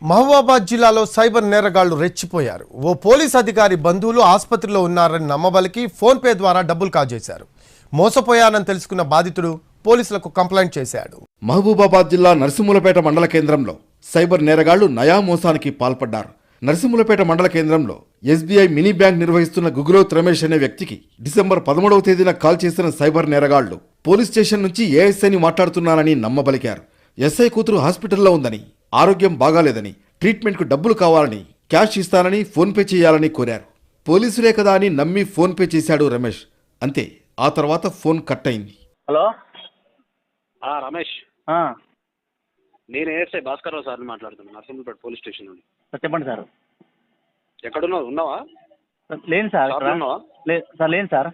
మహబూబాబాద్ జిల్లాలో సైబర్ నేరగాళ్లు రెచ్చిపోయారు. ఓ పోలీస్ అధికారి బంధువులు ఆసుపత్రిలో ఉన్నారని నమ్మబలికి ఫోన్ పే ద్వారా డబ్బులు కాజేశారు. మోసపోయానని తెలుసుకున్న బాధితుడు పోలీసులకు కంప్లైంట్ చేశాడు. మహబూబాబాద్ జిల్లా నరసింహులపేట మండల కేంద్రంలో సైబర్ నేరగాళ్లు నయా మోసానికి పాల్పడ్డారు. నరసింహులపేట మండల కేంద్రంలో ఎస్బీఐ మినీ బ్యాంక్ నిర్వహిస్తున్న గుగులోత్ రమేష్ అనే వ్యక్తికి డిసెంబర్ 13వ తేదీన కాల్ చేసిన సైబర్ నేరగాళ్లు పోలీస్ స్టేషన్ నుంచి ఏఎస్ఐని మాట్లాడుతున్నానని నమ్మబలికారు. ఎస్ఐ కూతురు హాస్పిటల్లో ఉందని, ఆరోగ్యం బాగాలేదని, ట్రీట్మెంట్కు డబ్బులు కావాలని, క్యాష్ ఇస్తానని, ఫోన్పే చేయాలని కోరారు. పోలీసులే కదా అని నమ్మి ఫోన్పే చేశాడు రమేష్. అంతే, ఆ తర్వాత ఫోన్ కట్ అయింది. హలో రమేష్, నేను ఏఎస్ఐ భాస్కర్ సార్ని మాట్లాడుతున్నాను, నరసింహపేట పోలీస్ స్టేషన్ నుండి. చెప్పండి సార్. ఎక్కడున్నావు? ఉన్నావా? లేను సార్. ఉన్నావా? సార్ లేను సార్.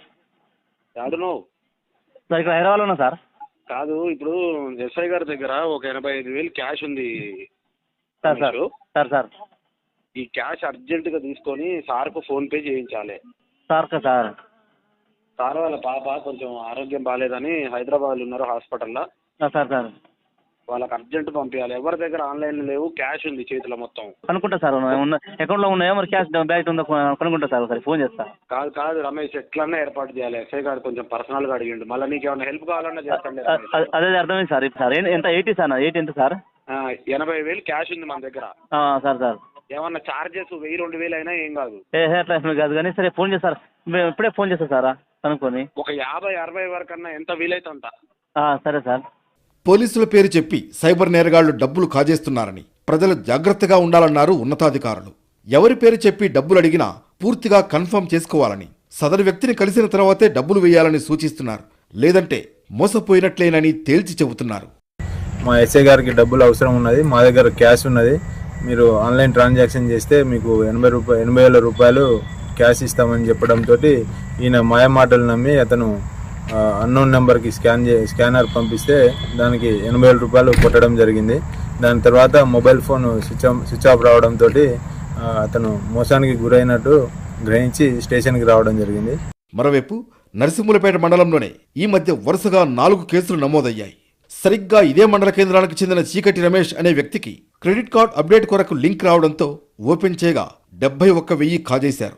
ఎక్కడున్నావు? సార్ ఇక్కడ హైదరాబాద్లో ఉన్నా సార్. కాదు, ఇప్పుడు ఎస్ఐ గారి దగ్గర ఒక 85,000 క్యాష్ ఉంది సార్. సార్ సార్ సార్ ఈ క్యాష్ అర్జెంటుగా తీసుకొని సార్కు ఫోన్ పే చేయించాలి. సార్ సార్ సార్ వాళ్ళ పాప కొంచెం ఆరోగ్యం బాగాలేదని హైదరాబాద్లో ఉన్నారు హాస్పిటల్లో. సార్ సార్ వాళ్ళకి అర్జెంట్ పంపించాలి. ఎవరి దగ్గర ఆన్లైన్ లేవు, క్యాష్ ఉంది చేతిలో మొత్తం. అనుకుంటా సార్, అకౌంట్లో ఉన్నాయో మరి క్యాష్ బ్యాగ్ ఉందో కనుక్కుంటా సార్. ఒకసారి ఫోన్ చేస్తా. కాదు రమేష్, ఎట్లన్నా ఏర్పాటు చేయాలి. ఎస్ఐ గారు కొంచెం పర్సనల్గా అడిగిండు. మళ్ళీ నీకు ఏమైనా హెల్ప్ కావాలన్నా చేస్తాండి. అదే అర్థమైంది సార్. సార్ ఎంత 80 సార్? 80 ఎంత సార్? 80,000 క్యాష్ ఉంది మన దగ్గర. సార్ సార్ ఏమన్నా చార్జెస్ 1,000-2,000 అయినా ఏం కాదు. అట్లా కాదు కానీ సరే ఫోన్ చేస్తారు. ఇప్పుడే ఫోన్ చేస్తా సారా కనుక్కొని. ఒక 50-60 వరకన్నా ఎంత వీలైతే అంత. సరే సార్. పోలీసుల పేరు చెప్పి సైబర్ నేరగాళ్లు డబ్బులు కాజేస్తున్నారని ప్రజలు జాగ్రత్తగా ఉండాలన్నారు ఉన్నతాధికారులు. ఎవరి పేరు చెప్పి డబ్బులు అడిగినా పూర్తిగా కన్ఫర్మ్ చేసుకోవాలని, సదరు వ్యక్తిని కలిసిన తర్వాతే డబ్బులు వేయాలని సూచిస్తున్నారు. లేదంటే మోసపోయినట్లేనని తేల్చి చెబుతున్నారు. మా ఎస్ఐ గారికి డబ్బులు అవసరం ఉన్నది, మా దగ్గర క్యాష్ ఉన్నది, మీరు ఆన్లైన్ ట్రాన్సాక్షన్ చేస్తే మీకు 80,000 రూపాయలు క్యాష్ ఇస్తామని చెప్పడంతో ఈయన మాయమాటలు నమ్మి అతను అన్నోన్ నెంబర్కి స్కానర్ పంపిస్తే దానికి 80,000 రూపాయలు కొట్టడం జరిగింది. దాని తర్వాత మొబైల్ ఫోన్ స్విచ్ ఆఫ్ రావడంతో అతను మోసానికి గురైనట్టు గ్రహించి స్టేషన్కి రావడం జరిగింది. మరోవైపు నరసింహులపేట మండలంలోనే ఈ మధ్య వరుసగా 4 కేసులు నమోదయ్యాయి. సరిగ్గా ఇదే మండల కేంద్రానికి చెందిన చీకటి రమేష్ అనే వ్యక్తికి క్రెడిట్ కార్డ్ అప్డేట్ కొరకు లింక్ రావడంతో ఓపెన్ చేయగా 71,000 కాజేశారు.